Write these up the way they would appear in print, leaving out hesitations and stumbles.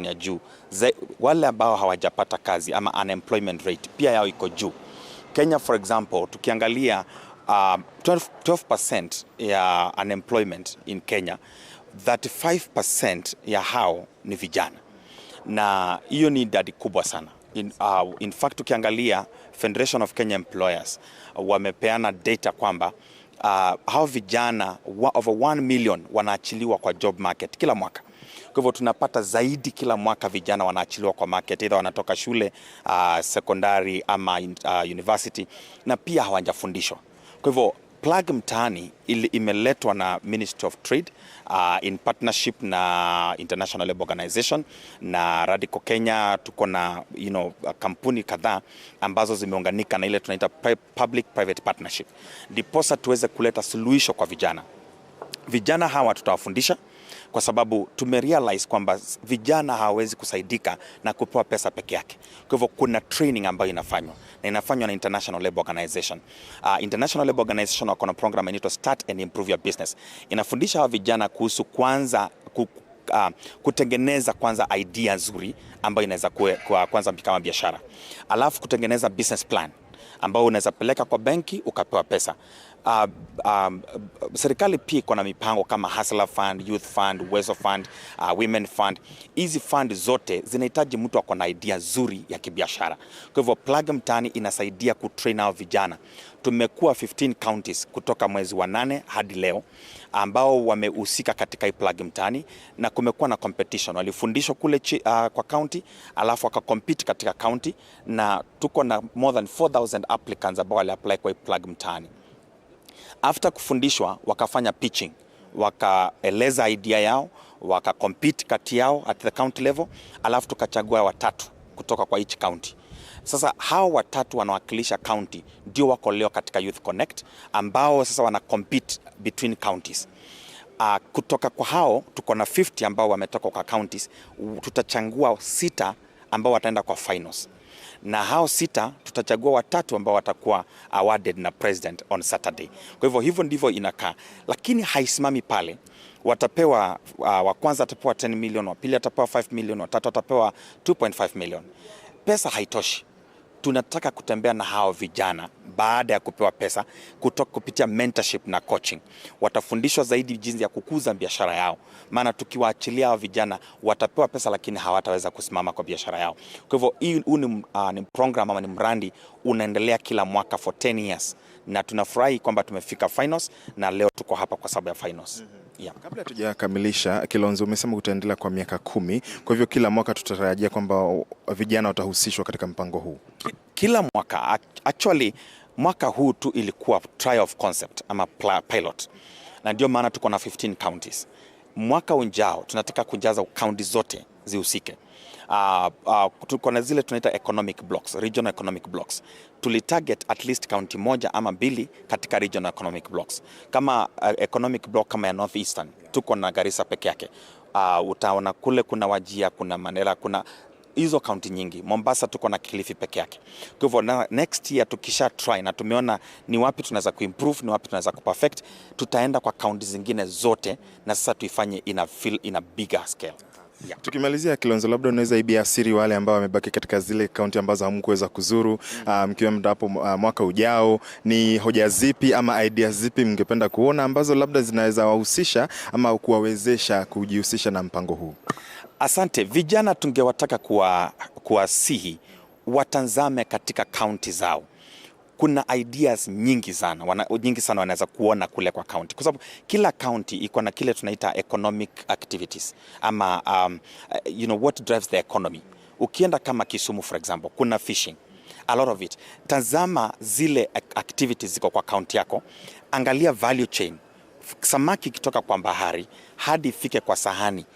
ya juu. Wale ambao hawajapata kazi ama unemployment rate pia yao iko juu. Kenya for example, tukiangalia 12% ya unemployment in Kenya, 35% ya hao ni vijana. Na hiyo ni idadi kubwa sana. In fact tukiangalia Federation of Kenya Employers wamepeana data kwamba hao vijana over 1 million wanaachiliwa kwa job market kila mwaka. Kwa hivyo tunapata zaidi kila mwaka vijana wanaachiliwa kwa market, either wanatoka shule secondary ama university, na pia hawajafundishwa. Kwa hivyo plug mtaani imeletwa na Ministry of Trade in partnership na International Labour Organization na Radical Kenya. Tuko na kampuni kadhaa ambazo zimeunganika na ile tunaita public private partnership, ndiposa tuweze kuleta suluhisho kwa vijana. Vijana hawa tutawafundisha kwa sababu tumerealize kwamba vijana hawawezi kusaidika na kupewa pesa peke yake. Kwa hivyo kuna training ambayo inafanywa na International Labour Organization. International Labour Organization wako na program inaitwa Start and Improve Your Business. Inafundisha hawa vijana kuhusu kwanza kutengeneza kwanza idea nzuri ambayo inaweza kwanza kama biashara. Alafu kutengeneza business plan ambao unaweza peleka kwa benki ukapewa pesa. Serikali pia iko na mipango kama Hustler Fund, Youth Fund, Uwezo Fund, Women Fund. Hizi fund zote zinahitaji mtu ako na idea nzuri ya kibiashara. Kwa hivyo plug mtaani inasaidia kutrain hao vijana. Tumekuwa 15 counties kutoka mwezi wa 8 hadi leo ambao wamehusika katika hii plug mtaani, na kumekuwa na competition. Walifundishwa kule kwa county, alafu wakacompete katika county, na tuko na more than 4,000 applicants ambao wali-apply kwa hii plug mtaani. After kufundishwa wakafanya pitching, wakaeleza idea yao, wakacompete kati yao at the county level, alafu tukachagua watatu kutoka kwa each county. Sasa hao watatu wanawakilisha county ndio wako leo katika Youth Connekt, ambao sasa wana compete between counties. Kutoka kwa hao tuko na 50 ambao wametoka kwa counties, tutachagua 6 ambao wataenda kwa finals. Na hao 6 tutachagua watatu ambao watakuwa awarded na president on Saturday. Kwa hivyo ndivyo inakaa, lakini haisimami pale. Watapewa wa kwanza atapewa 10 million, wa pili atapewa 5 million, wa tatu atapewa 2.5 million. Pesa haitoshi. Tunataka kutembea na hao vijana baada ya kupewa pesa kupitia mentorship na coaching. Watafundishwa zaidi jinsi ya kukuza biashara yao. Maana tukiwaachilia hao vijana watapewa pesa lakini hawataweza kusimama kwa biashara yao. Kwa hivyo hii ni program ama ni mradi unaendelea kila mwaka for 10 years. Na tunafurahi kwamba tumefika finals na leo tuko hapa kwa sababu ya finals. Yeah. Kabla tujakamilisha, Kilonzo, umesema utaendelea kwa miaka 10. Kwa hivyo kila mwaka tutarajia kwamba vijana watahusishwa katika mpango huu. Kila mwaka, actually mwaka huu tu ilikuwa trial of concept ama pilot. Na ndio maana tuko na 15 counties. Mwaka ujao tunataka kujaza county zote zihusike. Tuko na zile tunaita economic blocks, regional economic blocks. Tulitarget at least county moja ama 2 katika regional economic blocks. Kama economic block kama ya North Eastern, tuko na Garissa peke yake. Utaona kule kuna Wajir, kuna Mandera, kuna hizo county nyingi. Mombasa tuko na Kilifi peke yake. Kwa hivyo next year tukisha try na tumeona ni wapi tunaweza kuimprove, ni wapi tunaweza kuperfect, tutaenda kwa county zingine zote na sasa tuifanye in a bigger scale. Yeah. Tukimalizia, Kilonzo, labda unaweza ibia siri wale ambao wamebaki katika zile kaunti ambazo hamkuweza kuzuru mkiwa hapo mwaka ujao, ni hoja zipi ama ideas zipi mngependa kuona ambazo labda zinaweza wahusisha ama kuwawezesha kujihusisha na mpango huu? Asante. Vijana tungewataka kuwasihi watanzame katika county zao. Kuna ideas nyingi sana wanaweza kuona kule kwa county, kwa sababu kila county iko na kile tunaita economic activities ama what drives the economy. Ukienda kama Kisumu for example, kuna fishing, a lot of it. Tazama zile activities ziko kwa county yako, angalia value chain, samaki kitoka kwa bahari hadi ifike kwa sahani.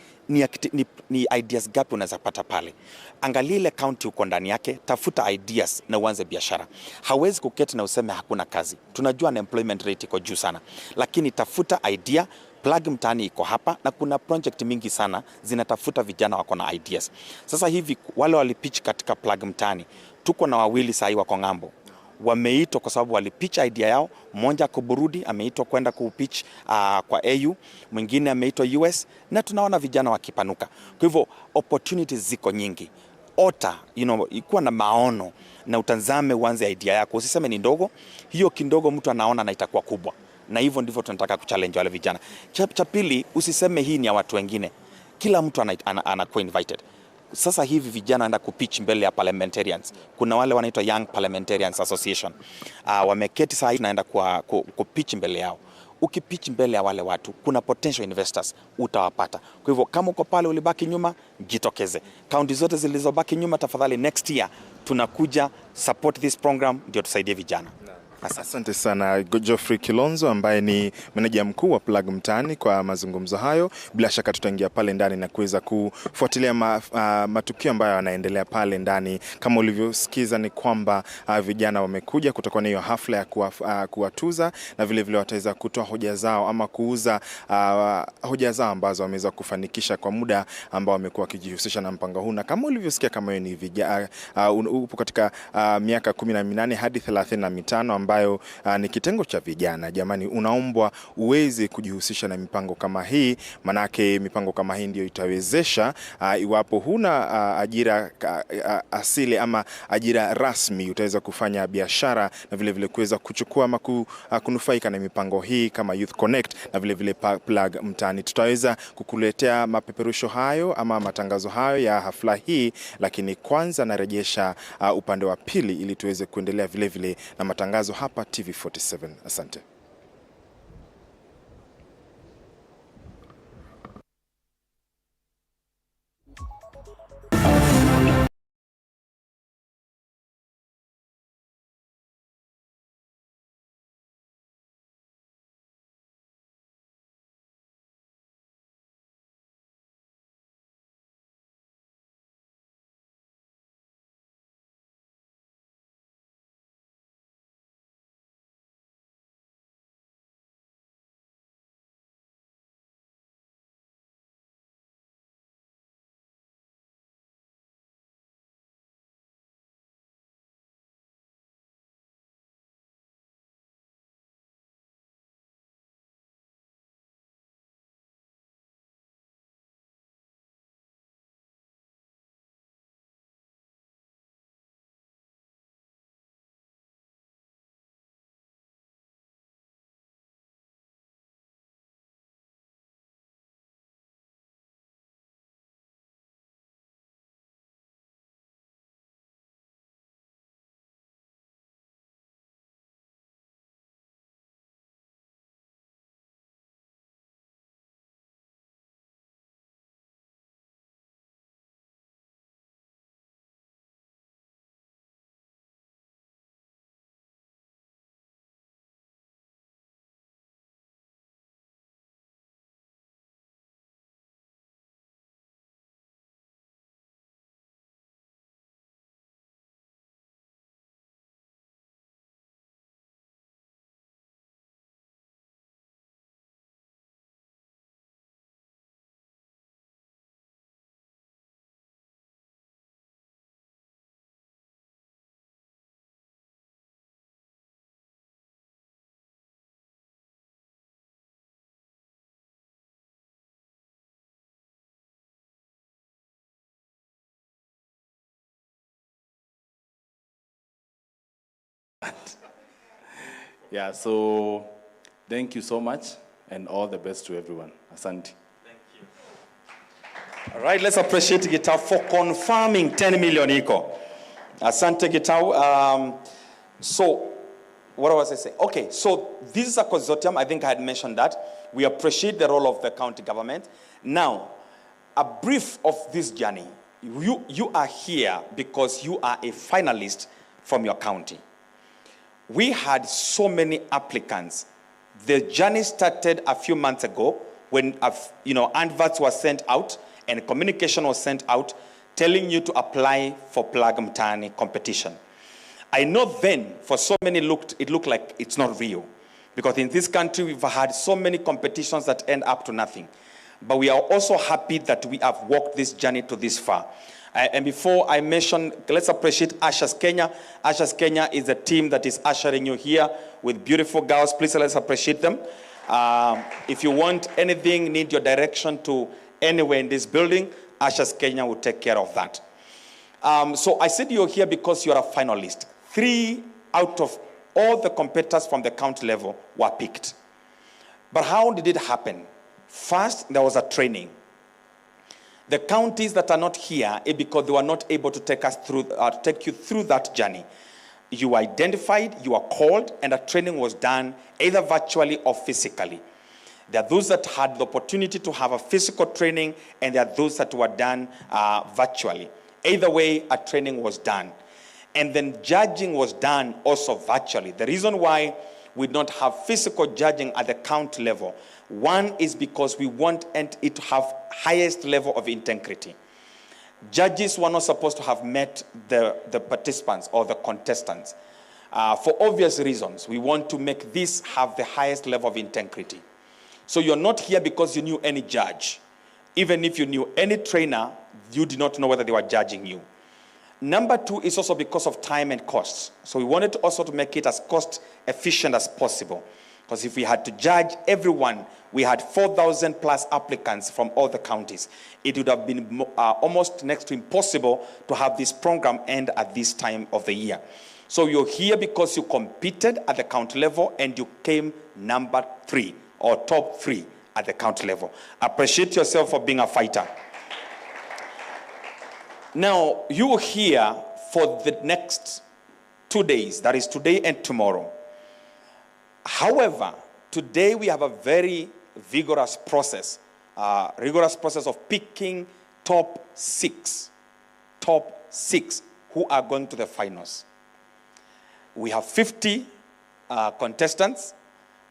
Ni ideas gapi unaweza pata pale? Angalia ile county uko ndani yake, tafuta ideas na uanze biashara. Hawezi kuketi na useme hakuna kazi. Tunajua unemployment rate iko juu sana, lakini tafuta idea. Plug mtaani iko hapa na kuna project mingi sana zinatafuta vijana wako na ideas. Sasa hivi wale walipitch katika plug mtaani, tuko na 2 sasa wako ngambo. wameitwa kwa sababu walipitch idea yao. Mmoja kwa Burundi ameitwa kwenda kupitch kwa AU, mwingine ameitwa US, na tunaona vijana wakipanuka. Kwa hivyo opportunities ziko nyingi. Ota, ikuwa na maono na utanzame uanze idea yako. Usiseme ni ndogo, hiyo kidogo mtu anaona na itakuwa kubwa. Na hivyo ndivyo tunataka kuchallenge wale vijana. Cha pili, usiseme hii ni ya watu wengine. Kila mtu anakuwa invited. Sasa hivi vijana wanaenda kupitch mbele ya parliamentarians. Kuna wale wanaitwa Young Parliamentarians Association. Wameketi saa hii naenda kupitch mbele yao. Ukipitch mbele ya wale watu, kuna potential investors utawapata. Kwa hivyo kama uko pale ulibaki nyuma, jitokeze. Kaunti zote zilizobaki nyuma, tafadhali next year tunakuja support this program ndio tusaidie vijana. Asante sana Geoffrey Kilonzo ambaye ni meneja mkuu wa Plug Mtaani kwa mazungumzo hayo. Bila shaka tutaingia pale ndani na kuweza kufuatilia matukio ambayo yanaendelea pale ndani. Kama ulivyosikiza ni kwamba vijana wamekuja, kutakuwa na hiyo hafla ya kuwatuza na vile vile wataweza kutoa hoja zao ama kuuza hoja zao ambazo wameweza kufanikisha kwa muda ambao wamekuwa wakijihusisha na mpango huu. Na kama ulivyosikia, kama wewe ni vijana upo katika miaka 18 hadi 35 ambayo ni kitengo cha vijana, jamani, unaombwa uweze kujihusisha na mipango kama hii, manake mipango kama hii ndio itawezesha iwapo huna ajira asili ama ajira rasmi, utaweza kufanya biashara na vile vile kuweza kuchukua ama kunufaika na mipango hii kama Youth Connekt na vile vile Plug Mtaani. Tutaweza kukuletea mapeperusho hayo ama matangazo hayo ya hafla hii, lakini kwanza narejesha upande wa pili ili tuweze kuendelea vile vile na matangazo hapa TV47. Asante. Yeah, so thank you so much and all the best to everyone. Asante. Thank you. All right, let's appreciate Gitau for confirming 10 million iko. Asante Gitau. So what was I saying? Okay, so this is a consortium. I think I had mentioned that. We appreciate the role of the county government. Now, a brief of this journey. You are here because you are a finalist from your county. We had so many applicants. The journey started a few months ago when adverts were sent out and communication was sent out telling you to apply for Plug Mtaani competition. I know then for so many it looked like it's not real, because in this country we've had so many competitions that end up to nothing. but we are also happy that we have walked this journey to this far. And before I mention, let's appreciate Ushers Kenya. Ushers Kenya is a team that is ushering you here with beautiful girls. Please let's appreciate them. If you want anything, need your direction to anywhere in this building, Ushers Kenya will take care of that. So I said you're here because you're a finalist. 3 out of all the competitors from the county level were picked. But how did it happen? First, there was a training. The counties that are not here is because they were not able to take you through that journey. You were identified, you were called, and a training was done either virtually or physically. There are those that had the opportunity to have a physical training, and there are those that were done virtually. Either way, a training was done. And then judging was done also virtually. The reason why we don't have physical judging at the county level, one is because we want it to have highest level of integrity. Judges were not supposed to have met the participants or the contestants. For obvious reasons, we want to make this have the highest level of integrity. So you're not here because you knew any judge. Even if you knew any trainer, you did not know whether they were judging you. Number 2 is also because of time and costs. So we wanted also to make it as cost efficient as possible. Because if we had to judge everyone, we had 4,000 plus applicants from all the counties. It would have been almost next to impossible to have this program end at this time of the year. So you're here because you competed at the county level and you came number 3 or top 3 at the county level. Appreciate yourself for being a fighter. Now, you are here for the next 2 days, that is today and tomorrow. However, today we have a very rigorous process of picking top 6 who are going to the finals. We have 50 contestants.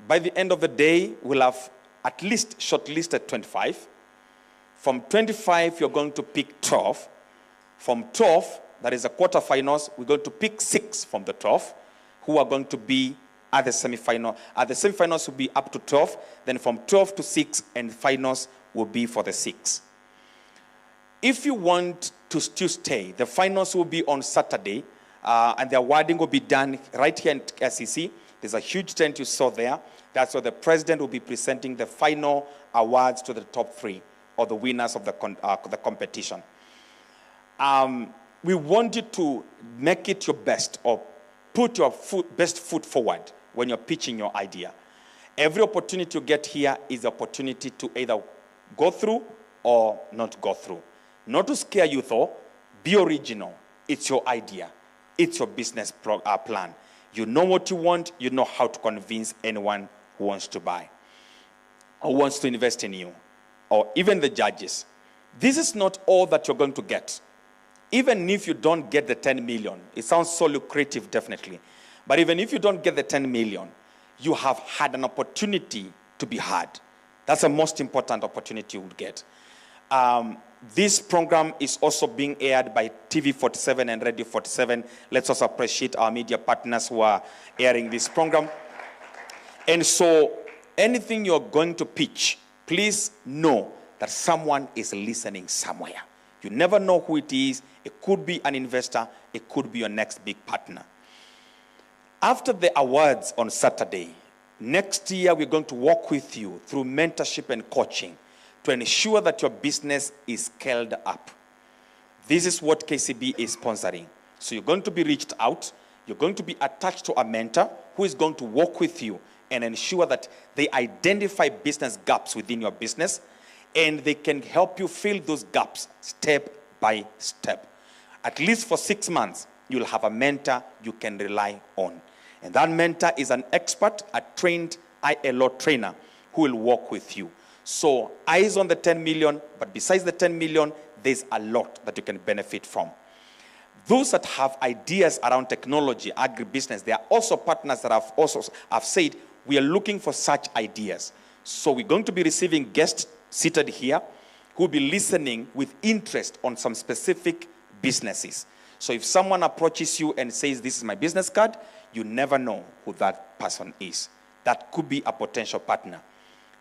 By the end of the day, we'll have at least shortlisted 25. From 25, you're going to pick 12. From 12, that is the quarterfinals, we're going to pick 6 from the 12 who are going to be at the semifinal. At the semifinals will be up to 12. Then from 12 to 6, and finals will be for the 6. If you want to still stay, the finals will be on Saturday, and the awarding will be done right here in SEC. There's a huge tent you saw there. That's where the president will be presenting the final awards to the top 3 or the winners of the competition. We want you to make it your best or put your best foot forward when you're pitching your idea. Every opportunity you get here is the opportunity to either go through or not go through. Not to scare you though, be original. It's your idea. It's your business plan. You know what you want, you know how to convince anyone who wants to buy or wants to invest in you, or even the judges. This is not all that you're going to get. Even if you don't get the 10 million, it sounds so lucrative, definitely. But even if you don't get the 10 million, you have had an opportunity to be heard. That's the most important opportunity you would get. This program is also being aired by TV 47 and Radio 47. Let's also appreciate our media partners who are airing this program. And so anything you're going to pitch, please know that someone is listening somewhere. You never know who it is. It could be an investor. It could be your next big partner. After the awards on Saturday, next year we're going to work with you through mentorship and coaching to ensure that your business is scaled up. This is what KCB is sponsoring. So you're going to be reached out. You're going to be attached to a mentor who is going to work with you and ensure that they identify business gaps within your business, and they can help you fill those gaps step by step. At least for 6 months, you'll have a mentor you can rely on. And that mentor is an expert, a trained ILO trainer who will work with you. So eyes on the 10 million, but besides the 10 million, there's a lot that you can benefit from. Those that have ideas around technology, agribusiness, they are also partners that have said, we are looking for such ideas. So we're going to be receiving guests seated here who will be listening with interest on some specific businesses. So if someone approaches you and says, this is my business card, you never know who that person is. That could be a potential partner.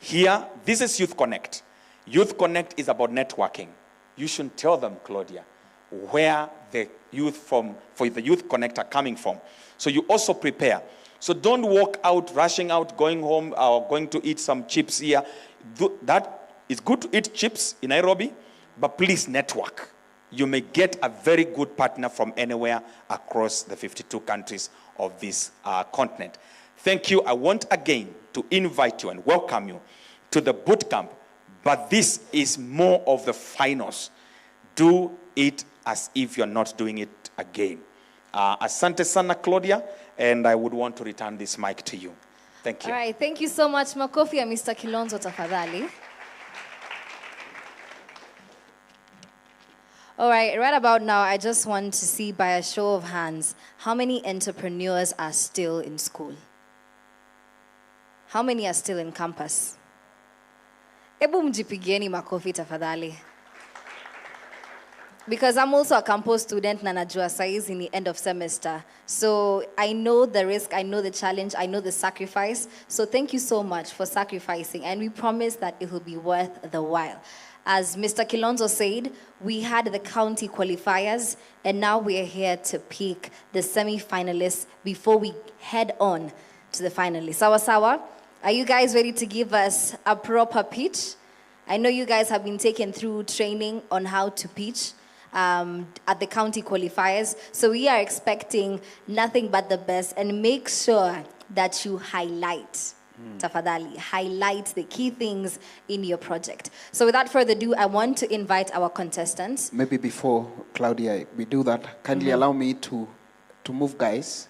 Here, this is Youth Connekt. Youth Connect is about networking. You should tell them, Claudia, where the youth for the Youth Connect are coming from. So you also prepare. So don't walk out, rushing out, going home, or going to eat some chips here. That is good to eat chips in Nairobi, but please network. You may get a very good partner from anywhere across the 52 countries of this continent. Thank you. I want again to invite you and welcome you to the boot camp, but this is more of the finals. Do it as if you're not doing it again. Asante sana, Claudia, and I would want to return this mic to you. Thank you. All right, thank you so much, Makofi and Mr. Kilonzo tafadhali. All right about now, I just want to see by a show of hands, how many entrepreneurs are still in school? How many are still in campus? Ebu mjipigieni makofi tafadhali. Because I'm also a campus student na najua saizi in the end of semester. So I know the risk, I know the challenge, I know the sacrifice. So thank you so much for sacrificing, and we promise that it will be worth the while. As Mr. Kilonzo said, we had the county qualifiers, and now we are here to pick the semi-finalists before we head on to the finalists. Sawa sawa, are you guys ready to give us a proper pitch? I know you guys have been taken through training on how to pitch at the county qualifiers, so we are expecting nothing but the best, and make sure that you highlight. Tafadhali, highlight the key things in your project. So without further ado, I want to invite our contestants. Maybe before, Claudia, we do that, kindly allow me to move, guys.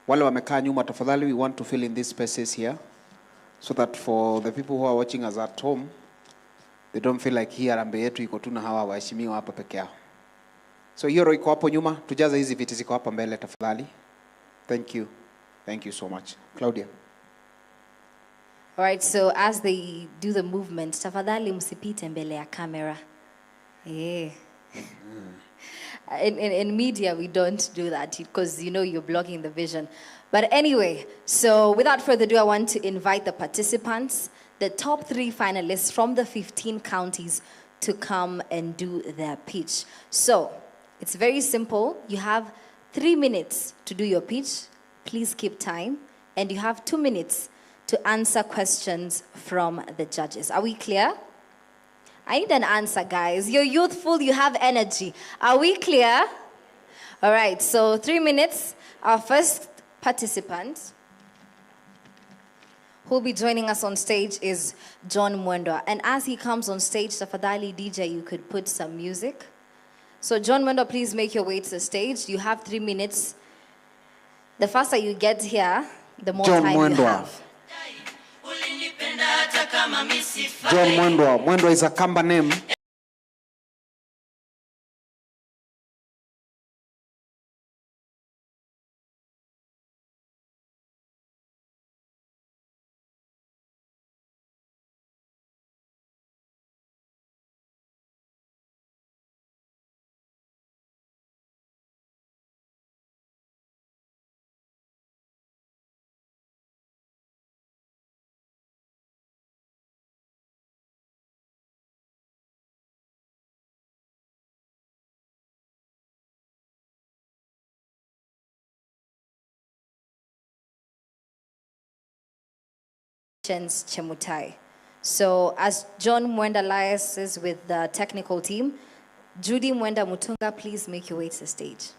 Wale wamekaa nyuma, tafadhali, we want to fill in these spaces here, so that for the people who are watching us at home, they don't feel like here Harambee yetu iko tu na hawa waheshimiwa hapa peke yao. So hiyo iko hapo nyuma, tujaze hizi viti ziko hapa mbele tafadhali. Thank you. Thank you so much. Claudia. All right, so as they do the movement, tafadhali msipite mbele ya camera. Yeah. In media, we don't do that because, you know, you're blocking the vision. But anyway, so without further ado, I want to invite the participants, the top 3 finalists from the 15 counties, to come and do their pitch. So it's very simple. You have 3 minutes to do your pitch. Please keep time. And you have 2 minutes to answer questions from the judges. Are we clear? I need an answer, guys. You're youthful, you have energy. Are we clear? All right, so 3 minutes. Our first participant who will be joining us on stage is John Mwendwa. And as he comes on stage, tafadhali DJ, you could put some music. So John Mwendwa, please make your way to the stage. You have 3 minutes. The faster you get here, the more John time Mwendwa. you have. John Mwendwa. Mwendwa is a Kamba name. Chemutai. So as John Mwenda liaises with the technical team, Judy Mwenda Mutunga, please make your way to the stage.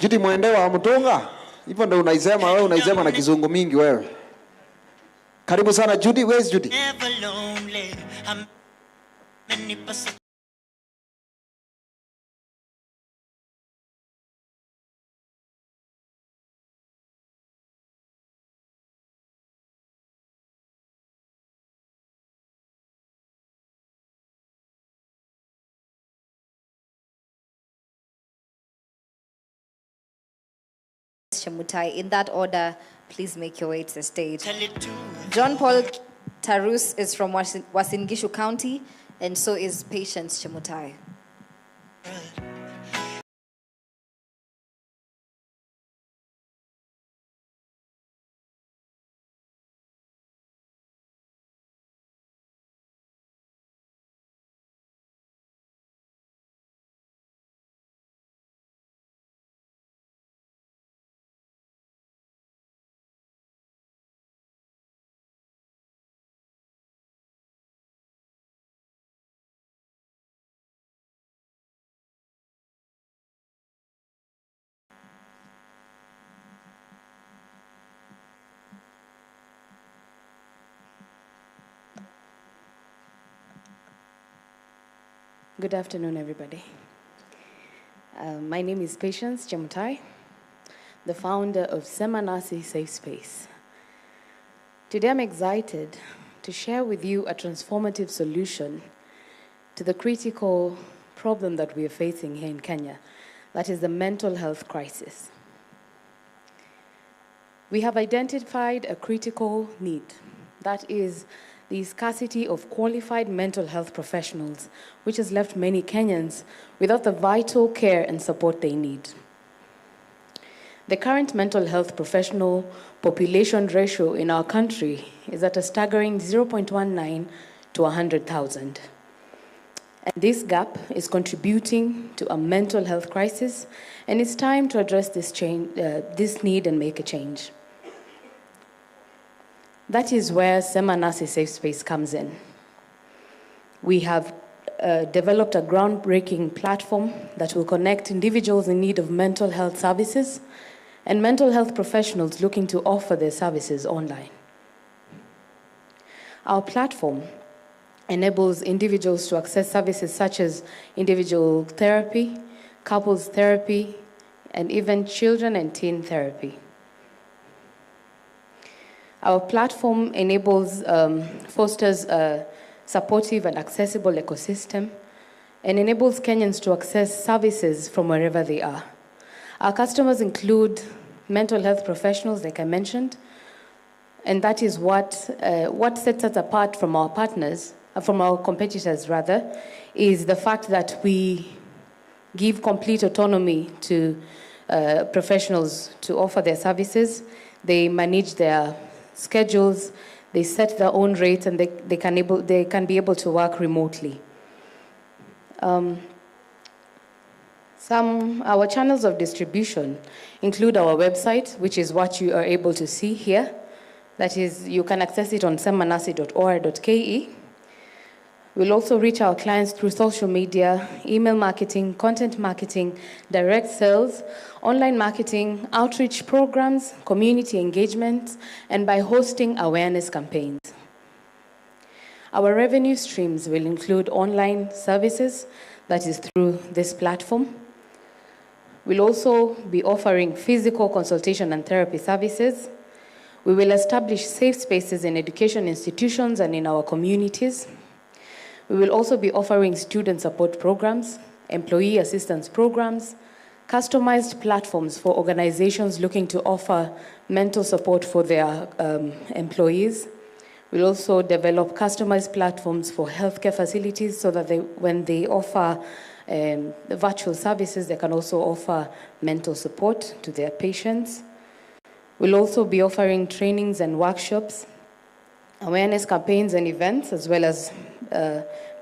Judy Mwenda Mutunga. Hivyo ndio unaisema wewe, unaisema na kizungu mingi wewe. Karibu sana Judy. Where's Judy? Chemutai. In that order, please make your way to the stage. John Paul Tarus is from Uasin Gishu County, and so is Patience Chemutai. Good afternoon, everybody. My name is Patience Chemutai, the founder of Semanasi Safe Space. Today I'm excited to share with you a transformative solution to the critical problem that we are facing here in Kenya, that is the mental health crisis. We have identified a critical need, that is the scarcity of qualified mental health professionals, which has left many Kenyans without the vital care and support they need. The current mental health professional population ratio in our country is at a staggering 0.19 to 100,000. And this gap is contributing to a mental health crisis, and it's time to address this need and make a change. That is where Semanasi Safe Space comes in. We have developed a groundbreaking platform that will connect individuals in need of mental health services and mental health professionals looking to offer their services online. Our platform enables individuals to access services such as individual therapy, couples therapy, and even children and teen therapy. Our platform fosters a supportive and accessible ecosystem and enables Kenyans to access services from wherever they are. Our customers include mental health professionals, like I mentioned, and that is what sets us apart from our partners, from our competitors rather, is the fact that we give complete autonomy to professionals to offer their services. They manage their schedules, they set their own rates, and they can be able to work remotely. Our channels of distribution include our website, which is what you are able to see here. That is, you can access it on semanasi.or.ke. We'll also reach our clients through social media, email marketing, content marketing, direct sales, online marketing, outreach programs, community engagement, and by hosting awareness campaigns. Our revenue streams will include online services, that is through this platform. We'll also be offering physical consultation and therapy services. We will establish safe spaces in education institutions and in our communities. We will also be offering student support programs, employee assistance programs, customized platforms for organizations looking to offer mental support for their employees. We'll also develop customized platforms for healthcare facilities so that when they offer virtual services, they can also offer mental support to their patients. We'll also be offering trainings and workshops, awareness campaigns and events, as well as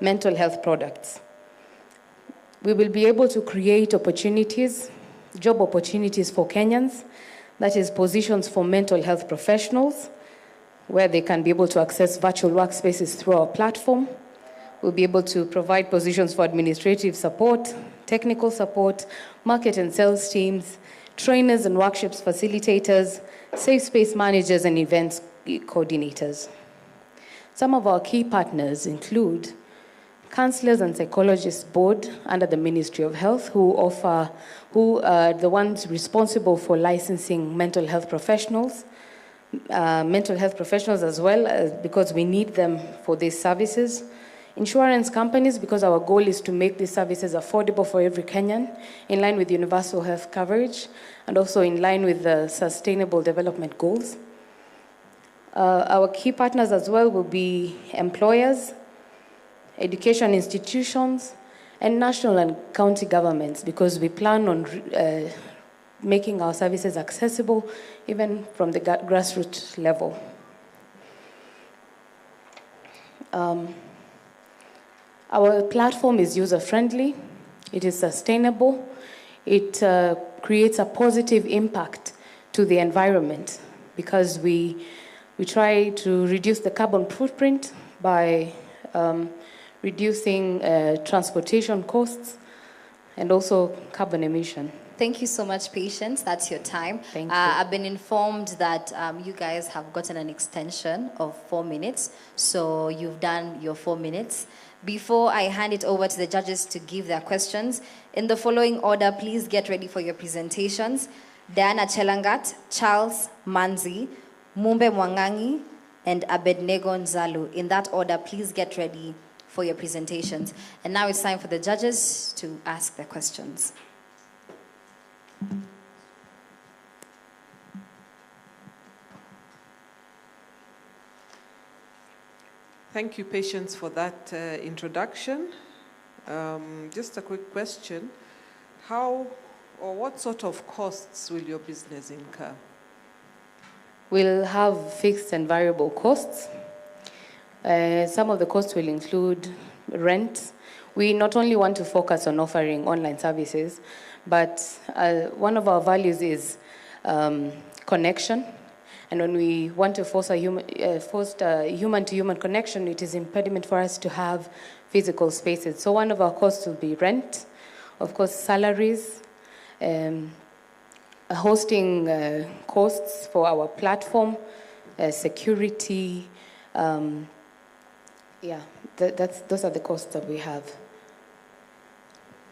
mental health products. We will be able to create job opportunities for Kenyans, that is positions for mental health professionals, where they can be able to access virtual workspaces through our platform. We'll be able to provide positions for administrative support, technical support, market and sales teams, trainers and workshops facilitators, safe space managers, and events coordinators. Some of our key partners include Counselors and Psychologists Board under the Ministry of Health, who are the ones responsible for licensing mental health professionals as well, because we need them for these services. Insurance companies, because our goal is to make these services affordable for every Kenyan, in line with universal health coverage, and also in line with the Sustainable Development Goals. Our key partners as well will be employers, education institutions, and national and county governments, because we plan on making our services accessible even from the grassroots level. Our platform is user-friendly, it is sustainable, it creates a positive impact to the environment, because we try to reduce the carbon footprint by reducing transportation costs and also carbon emission. Thank you so much, Patience. That's your time. Thank you. I've been informed that you guys have gotten an extension of 4 minutes. So you've done your 4 minutes. Before I hand it over to the judges to give their questions, in the following order, please get ready for your presentations. Diana Chelangat, Charles Manzi, Mumbe Mwangangi, and Abednego Nzalu. In that order, please get ready for your presentations. And now it's time for the judges to ask their questions. Thank you, Patience, for that introduction. Just a quick question. How or what sort of costs will your business incur? We'll have fixed and variable costs. Some of the costs will include rent. We not only want to focus on offering online services, but one of our values is connection. And when we want to foster human-to-human connection, it is impediment for us to have physical spaces. So one of our costs will be rent, of course, salaries, hosting costs for our platform, security. Those are the costs that we have.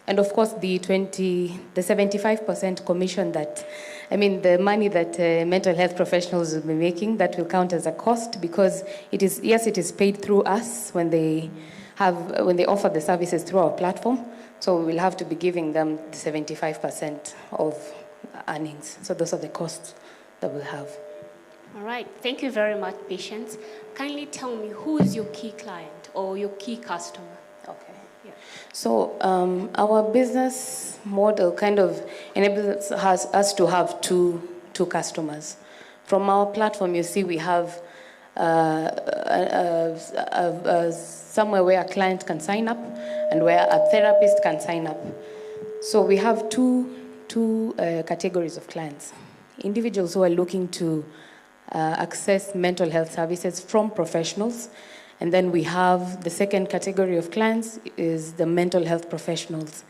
And of course, the 75% commission the money that mental health professionals will be making, that will count as a cost because it is paid through us when they offer the services through our platform. So we'll have to be giving them the 75% of earnings. So those are the costs that we'll have. All right, thank you very much, Patience. Kindly tell me, who is your key client or your key customer? Okay. Yeah. So our business model kind of enables us to have two customers. From our platform, you see we have somewhere where a client can sign up and where a therapist can sign up. So we have two categories of clients. Individuals who are looking to access mental health services from professionals. And then we have the second category of clients is the mental health professionals.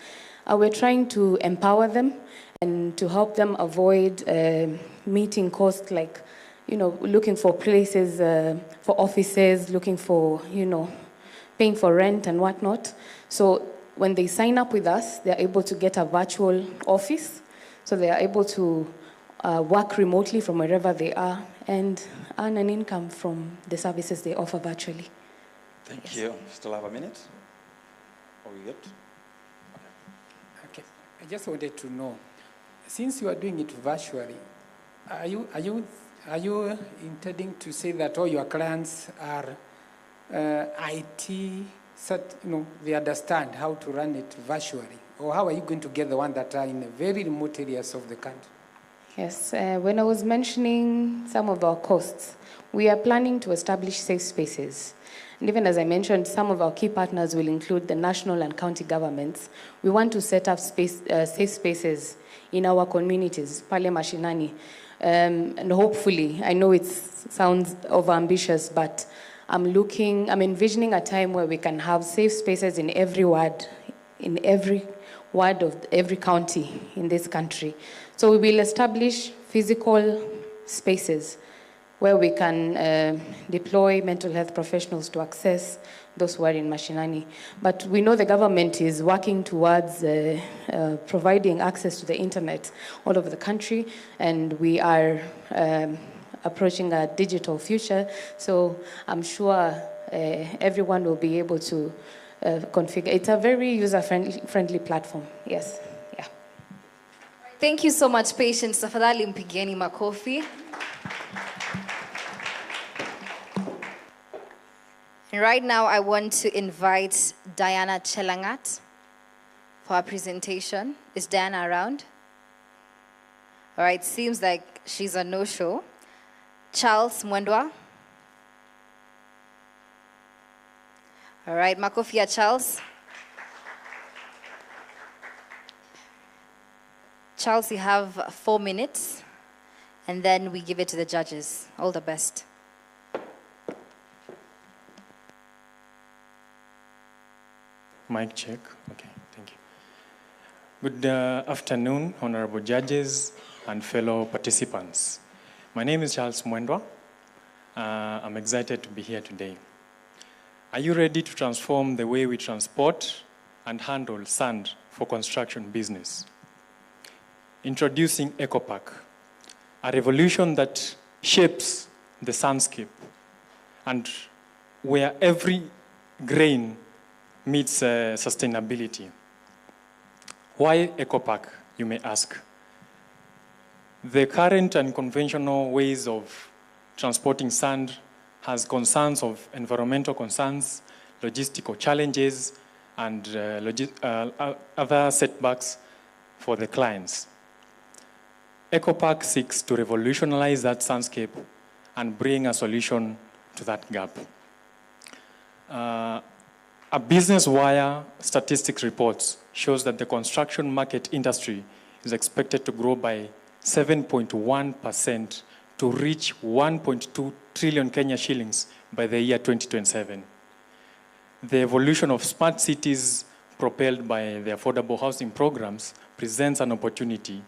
We're trying to empower them and to help them avoid meeting costs like, looking for places, for offices, looking for, paying for rent and whatnot. So when they sign up with us, they're able to get a virtual office. So they are able to work remotely from wherever they are and earn an income from the services they offer virtually. Thank you. Still have a minute? Are we good? Okay. I just wanted to know, since you are doing it virtually, are you intending to say that all your clients are IT, they understand how to run it virtually? Or how are you going to get the ones that are in very remote areas of the country? Yes, when I was mentioning some of our costs, we are planning to establish safe spaces. And even as I mentioned, some of our key partners will include the national and county governments. We want to set up safe spaces in our communities, pale mashinani. And hopefully, I know it sounds overambitious, but I'm envisioning a time where we can have safe spaces in every ward of every county in this country. So we will establish physical spaces where we can deploy mental health professionals to access those who are in mashinani. But we know the government is working towards providing access to the internet all over the country, and we are approaching a digital future. So I'm sure everyone will be able to configure. It's a very user-friendly platform. Yes. Yeah. Thank you so much, Patience. Tafadhali mpigieni makofi. And right now, I want to invite Diana Chelangat for her presentation. Is Diana around? All right, seems like she's a no-show. Charles Mwendwa. All right, makofi ya Charles. Charles, you have 4 minutes, and then we give it to the judges. All the best. Mic check. Okay, thank you. Good afternoon, honorable judges and fellow participants. My name is Charles Mwendwa. I'm excited to be here today. Are you ready to transform the way we transport and handle sand for construction business? Introducing EcoPack, a revolution that shapes the sandscape and where every grain meets sustainability. Why EcoPack, you may ask? The current and conventional ways of transporting sand has concerns of environmental concerns, logistical challenges, and other setbacks for the clients. EcoPack seeks to revolutionize that landscape and bring a solution to that gap. A Business Wire statistics reports shows that the construction market industry is expected to grow by 7.1% to reach 1.2 trillion Kenya shillings by the year 2027. The evolution of smart cities propelled by the affordable housing programs presents an opportunity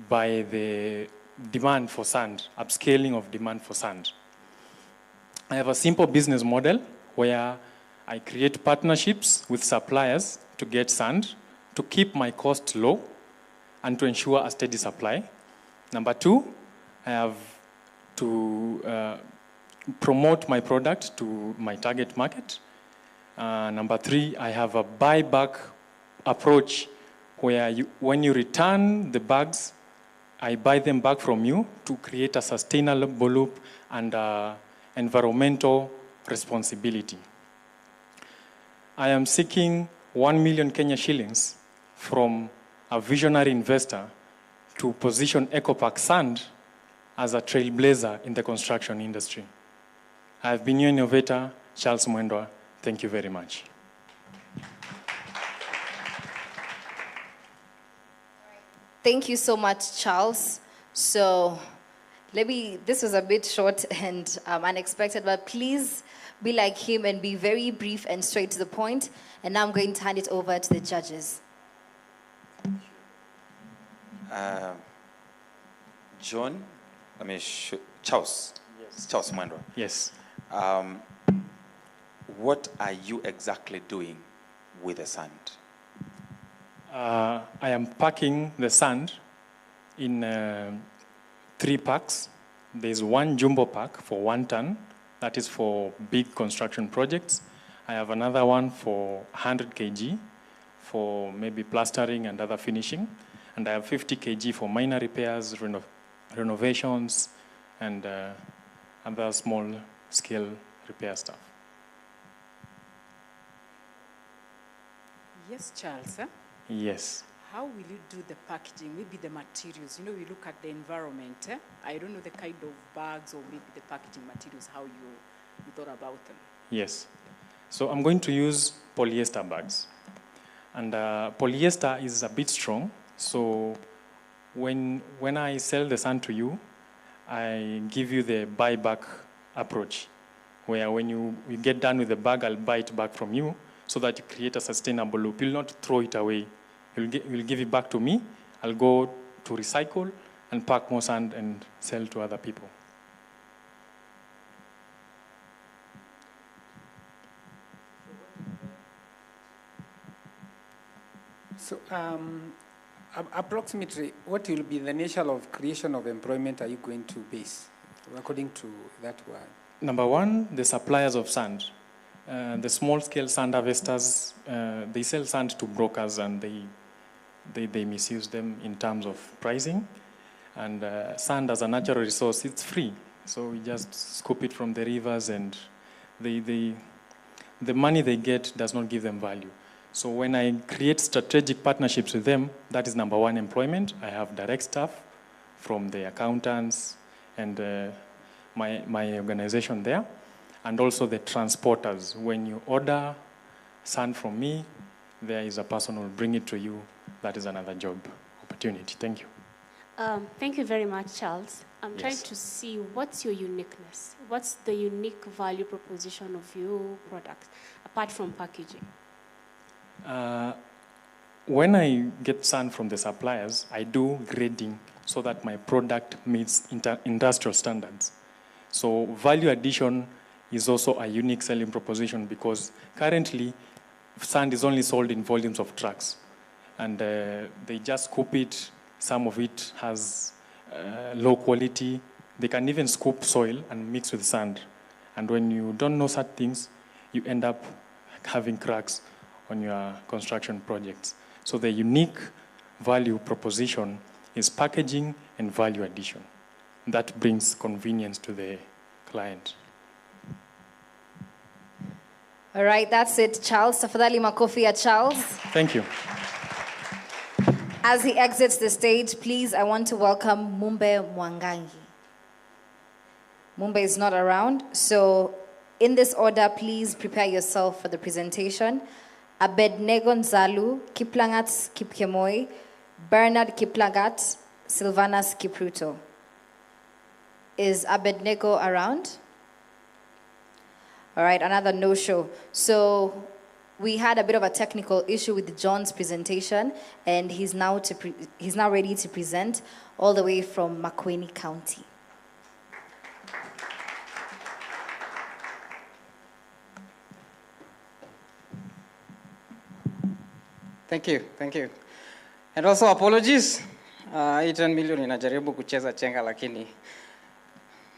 by the demand for sand, upscaling of demand for sand. I have a simple business model where I create partnerships with suppliers to get sand, to keep my cost low, and to ensure a steady supply. Number two, I have to promote my product to my target market. Number three, I have a buyback approach where when you return the bags, I buy them back from you to create a sustainable loop and environmental responsibility. I am seeking 1 million Kenya shillings from a visionary investor to position EcoPack Sand as a trailblazer in the construction industry. I have been your innovator, Charles Mwendwa. Thank you very much. Thank you so much, Charles. So this was a bit short and unexpected, but please be like him and be very brief and straight to the point. And now I'm going to hand it over to the judges. John, Charles. Yes. Charles Mwendwa. Yes. What are you exactly doing with the sand? I am packing the sand in 3 packs. There's one jumbo pack for 1 ton. That is for big construction projects. I have another one for 100 kg for maybe plastering and other finishing. And I have 50 kg for minor repairs, renovations, and other small-scale repair stuff. Yes, Charles. Yes. How will you do the packaging? Maybe the materials. You know, we look at the environment. I don't know the kind of bags or maybe the packaging materials, how you thought about them. Yes. So I'm going to use polyester bags. And polyester is a bit strong. So when I sell the sand to you, I give you the buyback approach, where when you get done with the bag, I'll buy it back from you so that you create a sustainable loop. You'll not throw it away. You'll give it back to me. I'll go to recycle and pack more sand and sell to other people. So approximately, what will be the nature of creation of employment are you going to base, according to that one? Number one, the suppliers of sand. The small-scale sand harvesters, they sell sand to brokers and they misuse them in terms of pricing. And sand as a natural resource, it's free. So we just scoop it from the rivers and the money they get does not give them value. So when I create strategic partnerships with them, that is number one, employment. I have direct staff from the accountants and my organization there, and also the transporters. When you order sand from me, there is a person who will bring it to you. That is another job opportunity. Thank you. Thank you very much, Charles. I'm Yes. trying to see what's your uniqueness. What's the unique value proposition of your product, apart from packaging? When I get sand from the suppliers, I do grading so that my product meets industrial standards. So value addition is also a unique selling proposition because currently sand is only sold in volumes of trucks, and they just scoop it. Some of it has low quality. They can even scoop soil and mix with sand. And when you don't know such things, you end up having cracks on your construction projects. So the unique value proposition is packaging and value addition. That brings convenience to the client. All right, that's it. Charles, tafadhali makofi ya Charles. Thank you. As he exits the stage, please, I want to welcome Mumbe Mwangangi. Mumbe is not around, so in this order, please prepare yourself for the presentation. Abednego Nzalu, Kiplangat Kipkemoi, Bernard Kiplagat, Silvanas Kipruto. Is Abednego around? All right, another no-show. So we had a bit of a technical issue with John's presentation, and he's now ready to present all the way from Makueni County. Thank you. And also apologies. 10 million inajaribu kucheza chenga lakini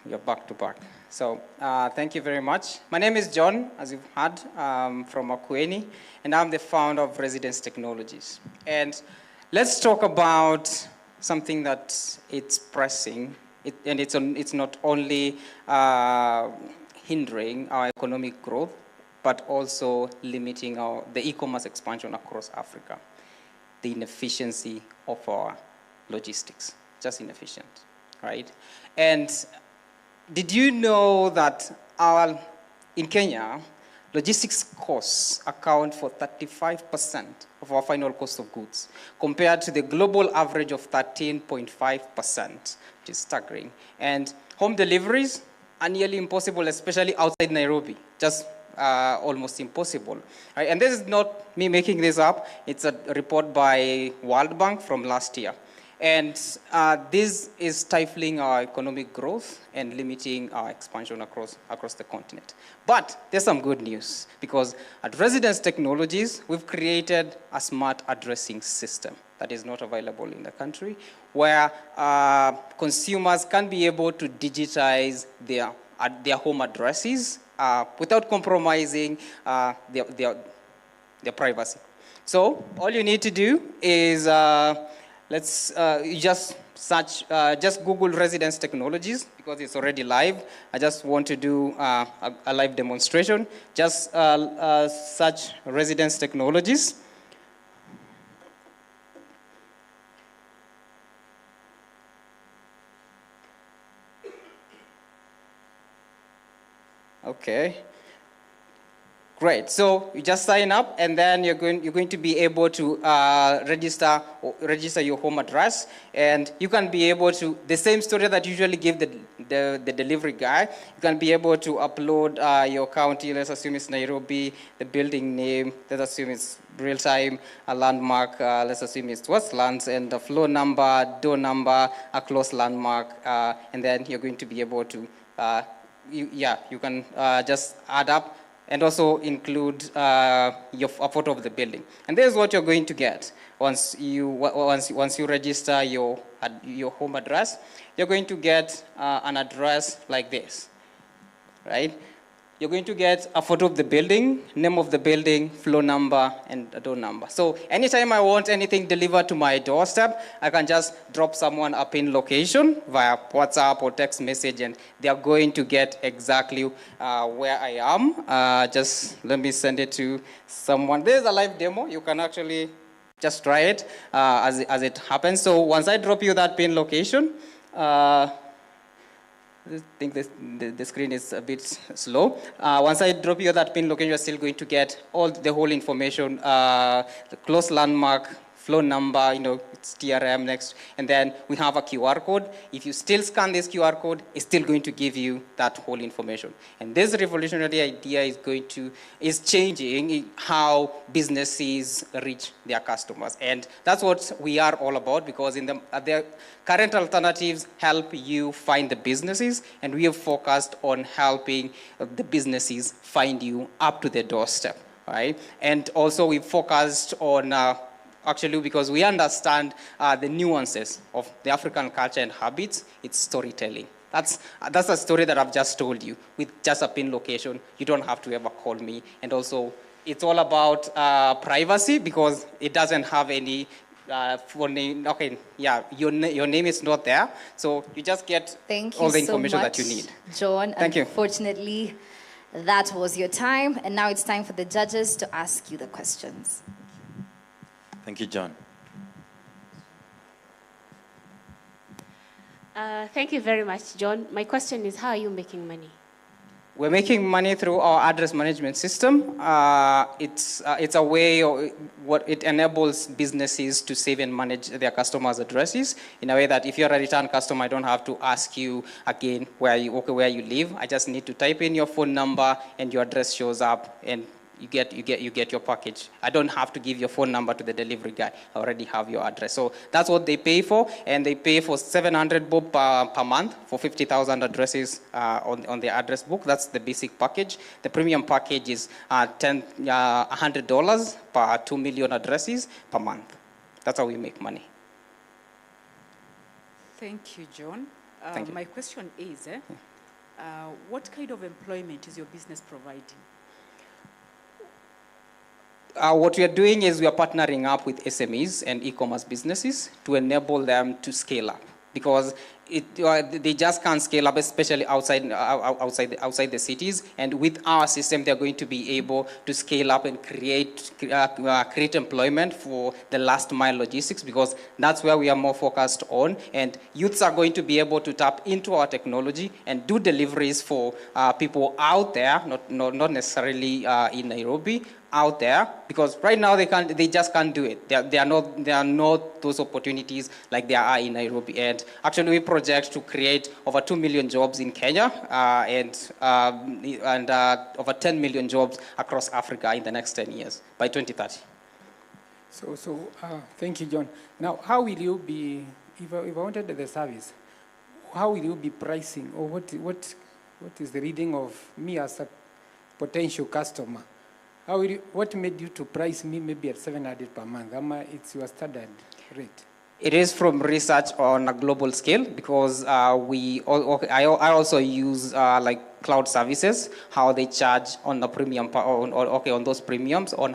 you're back to back. So thank you very much. My name is John, as you've heard, from Makueni, and I'm the founder of Residence Technologies. And let's talk about something that it's pressing, and it's not only hindering our economic growth, but also limiting the e-commerce expansion across Africa. The inefficiency of our logistics, just inefficient, right? And did you know that in Kenya, logistics costs account for 35% of our final cost of goods, compared to the global average of 13.5%, which is staggering. And home deliveries are nearly impossible, especially outside Nairobi, just almost impossible. Right? And this is not me making this up. It's a report by World Bank from last year. And this is stifling our economic growth and limiting our expansion across the continent. But there's some good news, because at Residence Technologies, we've created a smart addressing system that is not available in the country, where consumers can be able to digitize their home addresses without compromising their privacy. So all you need to do is you just search, just Google Residence Technologies, because it's already live. I just want to do a live demonstration. Just search Residence Technologies. Okay. Great. So you just sign up, and then you're going to be able to register your home address, and you can be able to, the same story that you usually give the delivery guy, you can be able to upload your county. Let's assume it's Nairobi, the building name. Let's assume it's real time, a landmark. Let's assume it's Westlands, and the floor number, door number, a close landmark, and then you're going to be able to, you can just add up and also include a photo of the building. And this is what you're going to get once you register your home address. You're going to get an address like this, right? You're going to get a photo of the building, name of the building, floor number, and a door number. So anytime I want anything delivered to my doorstep, I can just drop someone a pin location via WhatsApp or text message, and they are going to get exactly where I am. Just let me send it to someone. There's a live demo. You can actually just try it as it happens. So once I drop you that pin location, I think the screen is a bit slow. Once I drop you that pin location, you're still going to get the whole information, the close landmark, flow number, it's TRM next, and then we have a QR code. If you still scan this QR code, it's still going to give you that whole information. And this revolutionary idea is changing how businesses reach their customers. And that's what we are all about, because in the current alternatives help you find the businesses, and we have focused on helping the businesses find you up to their doorstep, right? And also we focused on actually, because we understand the nuances of the African culture and habits, it's storytelling. That's a story that I've just told you with just a pin location. You don't have to ever call me. And also, it's all about privacy, because it doesn't have any phone name. Okay, yeah, your name is not there. So you just get all the information that you need. John. Thank you. Unfortunately, that was your time. And now it's time for the judges to ask you the questions. Thank you, John. Thank you very much, John. My question is, how are you making money? We're making money through our address management system. It's a way, what it enables businesses to save and manage their customers' addresses in a way that if you're a return customer, I don't have to ask you again where you live. I just need to type in your phone number and your address shows up, and you get your package. I don't have to give your phone number to the delivery guy. I already have your address. So that's what they pay for, and they pay for 700 bob per month for 50,000 addresses on the address book. That's the basic package. The premium package is $100 per 2 million addresses per month. That's how we make money. Thank you, John. Thank you. My question is, what kind of employment is your business providing? What we are doing is we are partnering up with SMEs and e-commerce businesses to enable them to scale up, because they just can't scale up, especially outside the cities. And with our system, they're going to be able to scale up and create employment for the last mile logistics, because that's where we are more focused on. And youths are going to be able to tap into our technology and do deliveries for people out there, not necessarily in Nairobi, out there, because right now they just can't do it. There are not those opportunities like there are in Nairobi. And actually we project to create over 2 million jobs in Kenya and over 10 million jobs across Africa in the next 10 years by 2030. So thank you, John. Now, how will you be, if I wanted the service, how will you be pricing, or what is the reading of me as a potential customer? What made you to price me maybe at 700 per month? It's your standard rate. It is from research on a global scale, because I also use like cloud services, how they charge on the premium, on those premiums, on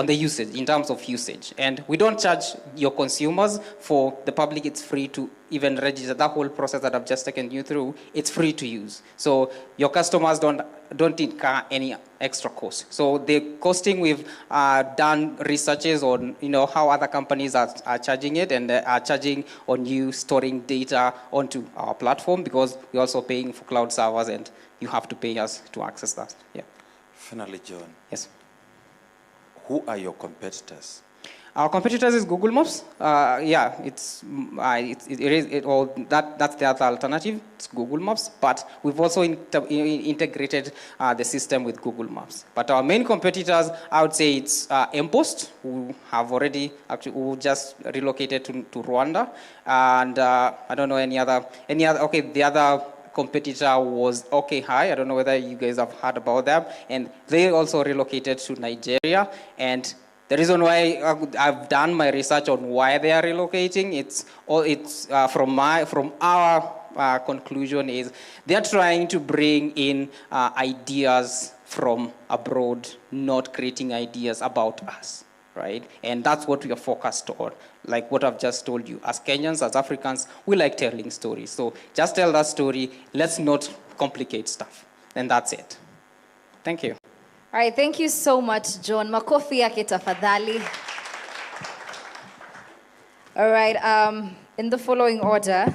the usage, in terms of usage. And we don't charge your consumers. For the public, it's free to even register. That whole process that I've just taken you through, it's free to use. So your customers don't incur any extra cost. So the costing, we've done researches on how other companies are charging it, and are charging on you storing data onto our platform, because we're also paying for cloud servers, and you have to pay us to access that. Yeah. Finally, John. Yes. Who are your competitors? Our competitors is Google Maps. Yeah, that's the other alternative. It's Google Maps, but we've also integrated the system with Google Maps. But our main competitors, I would say, it's mPost, who just relocated to Rwanda, and I don't know any other. Okay, the other competitor was OK High. I don't know whether you guys have heard about them, and they also relocated to Nigeria. And the reason why I've done my research on why they are relocating, from our conclusion is they're trying to bring in ideas from abroad, not creating ideas about us, right? And that's what we are focused on. Like what I've just told you, as Kenyans, as Africans, we like telling stories. So just tell that story. Let's not complicate stuff. And that's it. Thank you. All right, thank you so much, John. Makofi yake tafadhali. All right, in the following order,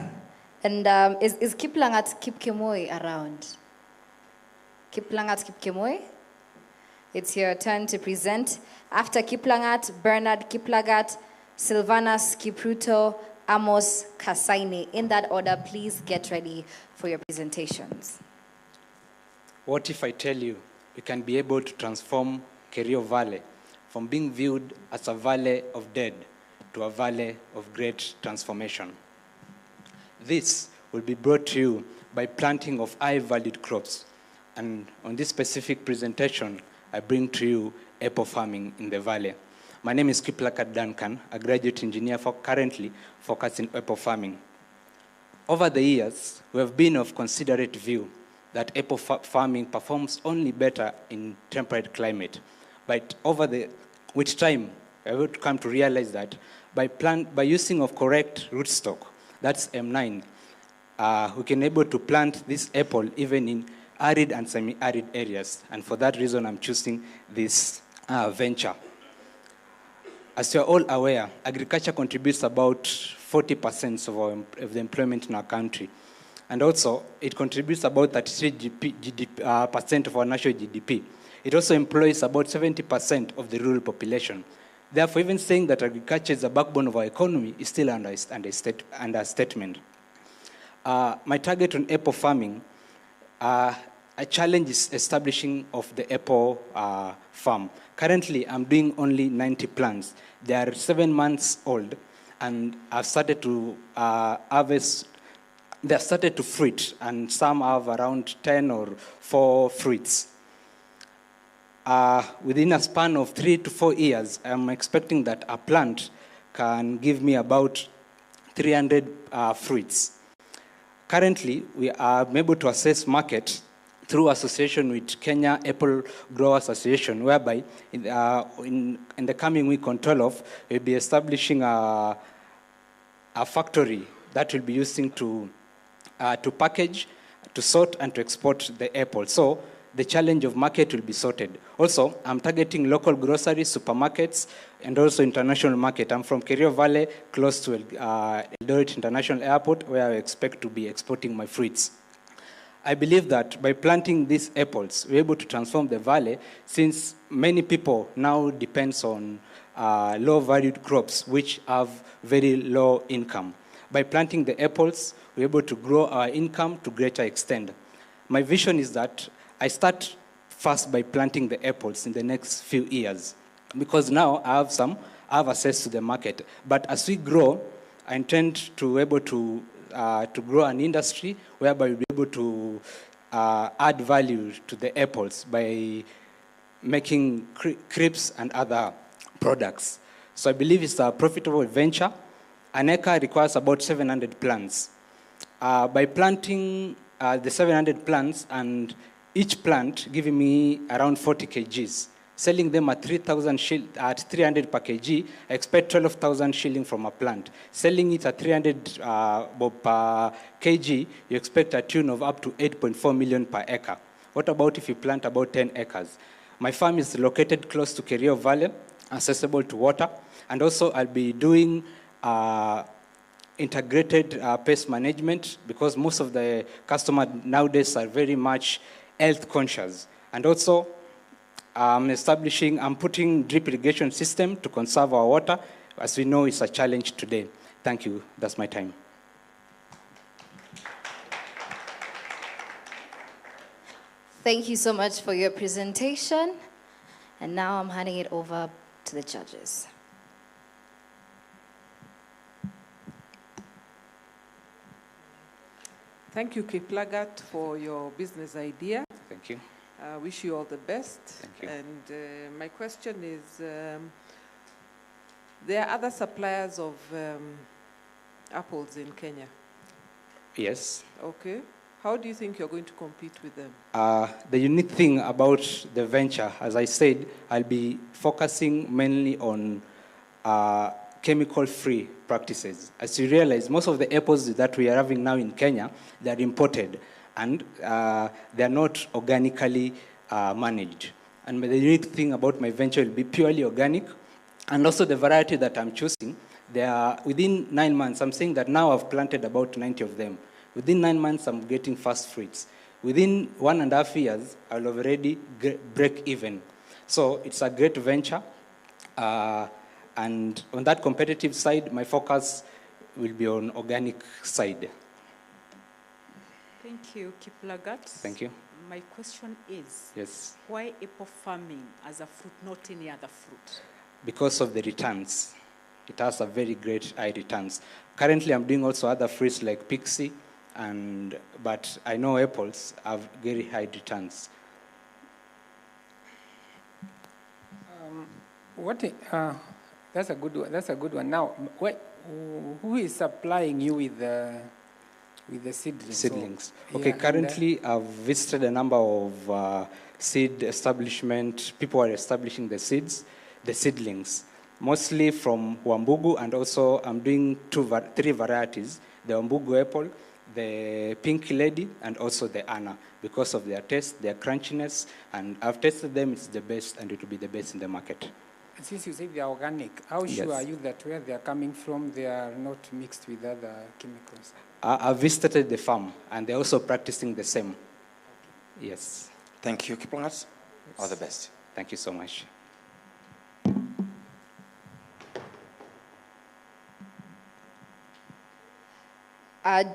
and is Kiplangat Kipkemoi around? Kiplangat Kipkemoi? It's your turn to present. After Kiplangat, Bernard Kiplagat, Silvanas Kipruto, Amos Kasaine. In that order, please get ready for your presentations. What if I tell you we can be able to transform Kerio Valley from being viewed as a valley of dead to a valley of great transformation? This will be brought to you by planting of high-valued crops. And on this specific presentation, I bring to you apple farming in the valley. My name is Kiplakat Duncan, a graduate engineer currently focusing apple farming. Over the years, we have been of considerate view that apple farming performs only better in temperate climate. But with time, I would come to realize that by using of correct rootstock, that's M9, we can able to plant this apple even in arid and semi-arid areas. And for that reason, I'm choosing this venture. As you're all aware, agriculture contributes about 40% of the employment in our country. And also, it contributes about 33% of our national GDP. It also employs about 70% of the rural population. Therefore, even saying that agriculture is the backbone of our economy is still an understatement. My target on apple farming, a challenge is establishing of the apple farm. Currently, I'm doing only 90 plants. They are 7 months old, and I've started to harvest. They've started to fruit, and some have around 10 or 4 fruits. Within a span of 3 to 4 years, I'm expecting that a plant can give me about 300 fruits. Currently, we are able to assess market through association with Kenya Apple Growers Association, whereby in the coming week on 12, we'll be establishing a factory that will be using to package, to sort, and to export the apple. So the challenge of market will be sorted. Also, I'm targeting local groceries, supermarkets, and also international market. I'm from Kerio Valley, close to Eldoret International Airport, where I expect to be exporting my fruits. I believe that by planting these apples, we're able to transform the valley, since many people now depend on low-valued crops, which have very low income. By planting the apples, we're able to grow our income to greater extent. My vision is that I start first by planting the apples in the next few years, because now I have access to the market. But as we grow, I intend to be able to grow an industry whereby we'll be able to add value to the apples by making crisps and other products. So I believe it's a profitable venture. An acre requires about 700 plants. By planting the 700 plants, and each plant giving me around 40 kgs, selling them at 300 per kg, I expect 12,000 shilling from a plant. Selling it at 300 per kg, you expect a tune of up to 8.4 million per acre. What about if you plant about 10 acres? My farm is located close to Kerio Valley, accessible to water, and also I'll be doing integrated pest management, because most of the customers nowadays are very much health conscious. And also, I'm putting drip irrigation system to conserve our water. As we know, it's a challenge today. Thank you. That's my time. Thank you so much for your presentation. And now I'm handing it over to the judges. Thank you, Kiplagat, for your business idea. Thank you. I wish you all the best. Thank you. And my question is, there are other suppliers of apples in Kenya? Yes. Okay. How do you think you're going to compete with them? The unique thing about the venture, as I said, I'll be focusing mainly on chemical-free practices. As you realize, most of the apples that we are having now in Kenya, they're imported, and they're not organically managed. And the unique thing about my venture will be purely organic, and also the variety that I'm choosing, they are within 9 months. I'm saying that now I've planted about 90 of them. Within 9 months, I'm getting fast fruits. Within 1.5 years, I'll already break even. So it's a great venture. And on that competitive side, my focus will be on organic side. Thank you, Kiplagat. Thank you. My question is, Yes. why apple farming as a fruit, not any other fruit? Because of the returns. It has a very great high returns. Currently, I'm doing also other fruits like pixie, but I know apples have very high returns. That's a good one. That's a good one. Now, who is supplying you with the seedlings? Seedlings. So, Okay, yeah, currently I've visited a number of seed establishment. People are establishing the seedlings, mostly from Wambugu, and also I'm doing three varieties: the Wambugu apple, the Pink Lady, and also the Anna, because of their taste, their crunchiness, and I've tested them. It's the best, and it will be the best in the market. Since you say they are organic, how sure Yes. are you that where they are coming from, they are not mixed with other chemicals? I visited the farm, and they're also practicing the same. Yes. Thank you, Kiplagat. All the best. Thank you so much.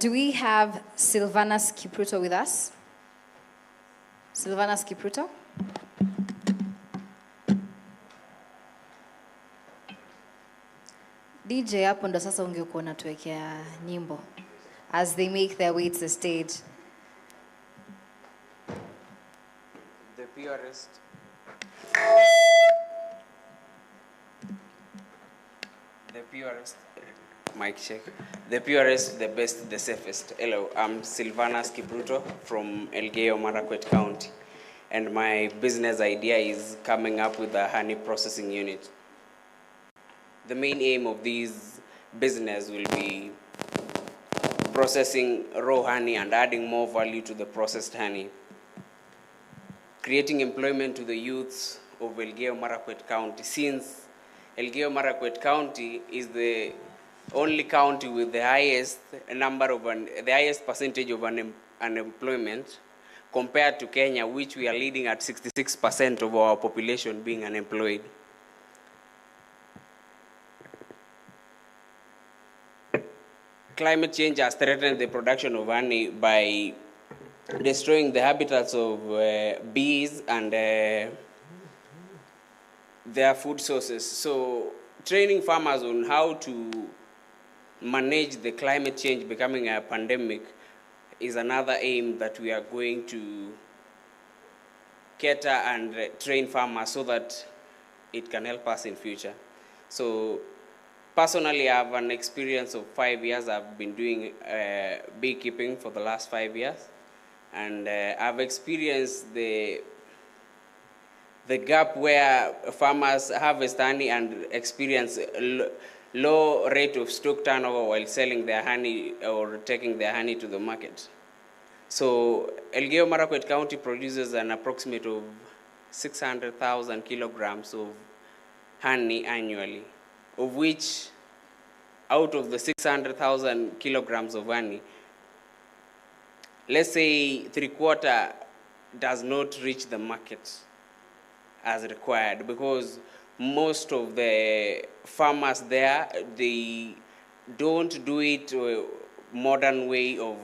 Do we have Silvana Skipruto with us? Silvana Skipruto? DJ, hapo ndo sasa ungekuwa unatuwekea nyimbo as they make their way to the stage. The purest. The purest. Mic check. The purest, the best, the safest. Hello, I'm Silvana Skipruto from Elgeyo Marakwet County. And my business idea is coming up with a honey processing unit. The main aim of this business will be processing raw honey and adding more value to the processed honey. Creating employment to the youths of Elgeyo Marakwet County, since Elgeyo Marakwet County is the only county with the highest percentage of unemployment compared to Kenya, which we are leading at 66% of our population being unemployed. Climate change has threatened the production of honey by destroying the habitats of bees and their food sources. So training farmers on how to manage the climate change becoming a pandemic is another aim that we are going to cater and train farmers so that it can help us in future. So personally, I have an experience of 5 years. I've been doing beekeeping for the last 5 years. And I've experienced the gap where farmers harvest honey and experience low rate of stock turnover while selling their honey or taking their honey to the market. So Elgeyo Marakwet County produces an approximate of 600,000 kilograms of honey annually, of which out of the 600,000 kilograms of honey, let's say 3/4 does not reach the market as required, because most of the farmers there, they don't do it modern way of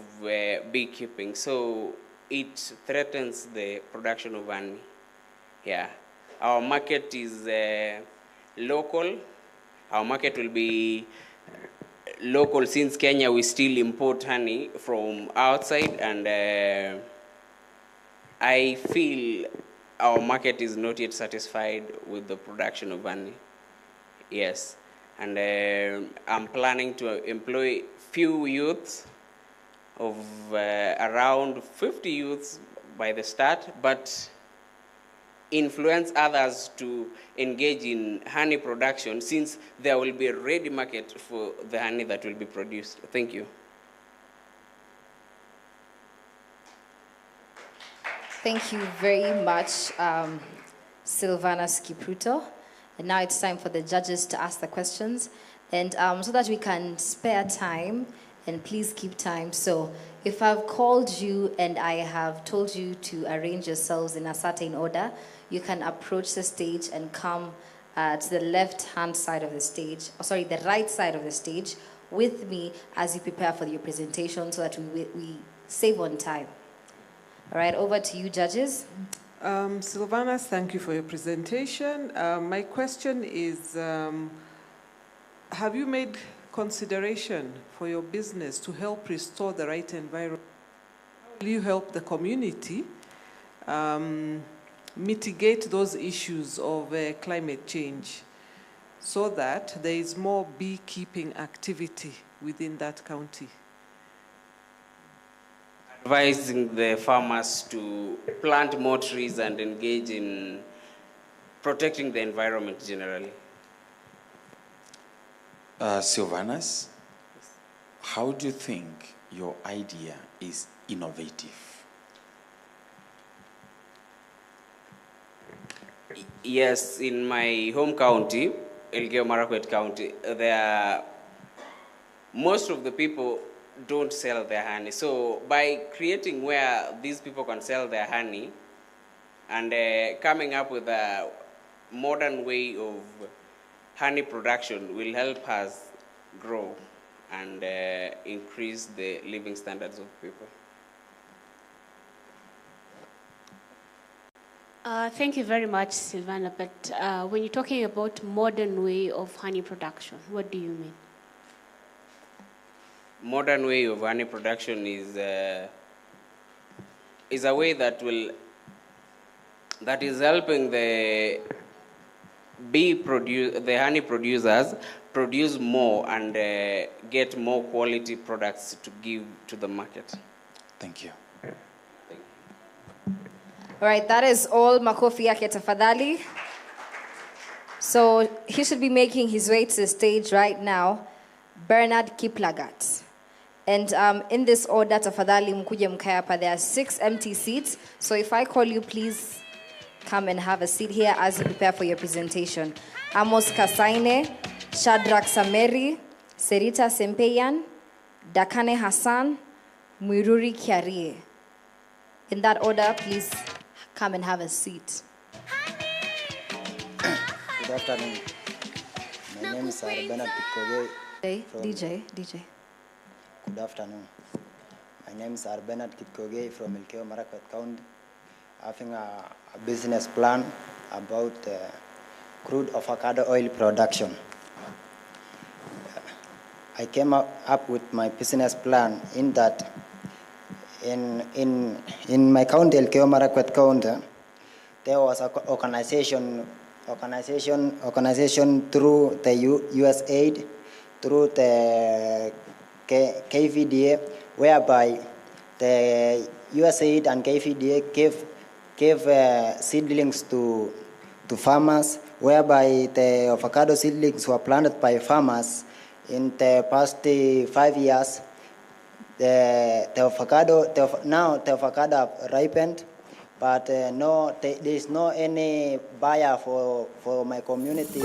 beekeeping, so it threatens the production of honey. Yeah, our market is local. Our market will be local, since Kenya we still import honey from outside, and I feel our market is not yet satisfied with the production of honey. Yes, and I'm planning to employ few youths of around 50 youths by the start, but influence others to engage in honey production, since there will be a ready market for the honey that will be produced. Thank you. Thank you very much, Silvana Skipruto. And now it's time for the judges to ask the questions. And so that we can spare time, and please keep time. So if I've called you and I have told you to arrange yourselves in a certain order, you can approach the stage and come to the left-hand side of the stage, the right side of the stage, with me as you prepare for your presentation so that we save on time. All right, over to you, judges. Sylvanas, thank you for your presentation. My question is, have you made consideration for your business to help restore the right environment? How will you help the community mitigate those issues of climate change so that there is more beekeeping activity within that county? Advising the farmers to plant more trees and engage in protecting the environment generally. Sylvanas, how do you think your idea is innovative? Yes, in my home county, Elgeyo Marakwet County, most of the people don't sell their honey. So by creating where these people can sell their honey and coming up with a modern way of honey production will help us grow and increase the living standards of people. Thank you very much, Silvana. But when you're talking about modern way of honey production, what do you mean? Modern way of honey production is a way that is helping the honey producers produce more and get more quality products to give to the market. Thank you. All right, that is all. Makofi yake tafadhali. So he should be making his way to the stage right now. Bernard Kiplagat. And in this order, tafadhali mkuje mkae hapa. There are 6 empty seats. So if I call you, please come and have a seat here as you prepare for your presentation. Amos Kasaine, Shadrach Sameri, Serita Sempeyan, Dakane Hassan, Mwiruri Kiarie. In that order, please come and have a seat. Good afternoon. My name is Bernard Kitkogei. DJ. Good afternoon. My name is Bernard Kitkogei from Elgeyo Marakwet County, having a business plan about crude avocado oil production. I came up with my business plan in that in my county, Elgeyo Marakwet County, there was an organization through the USAID, through the KVDA, whereby the USAID and KVDA gave seedlings to farmers, whereby the avocado seedlings were planted by farmers. In the past 5 years, the avocado have ripened, but there is no any buyer for my community.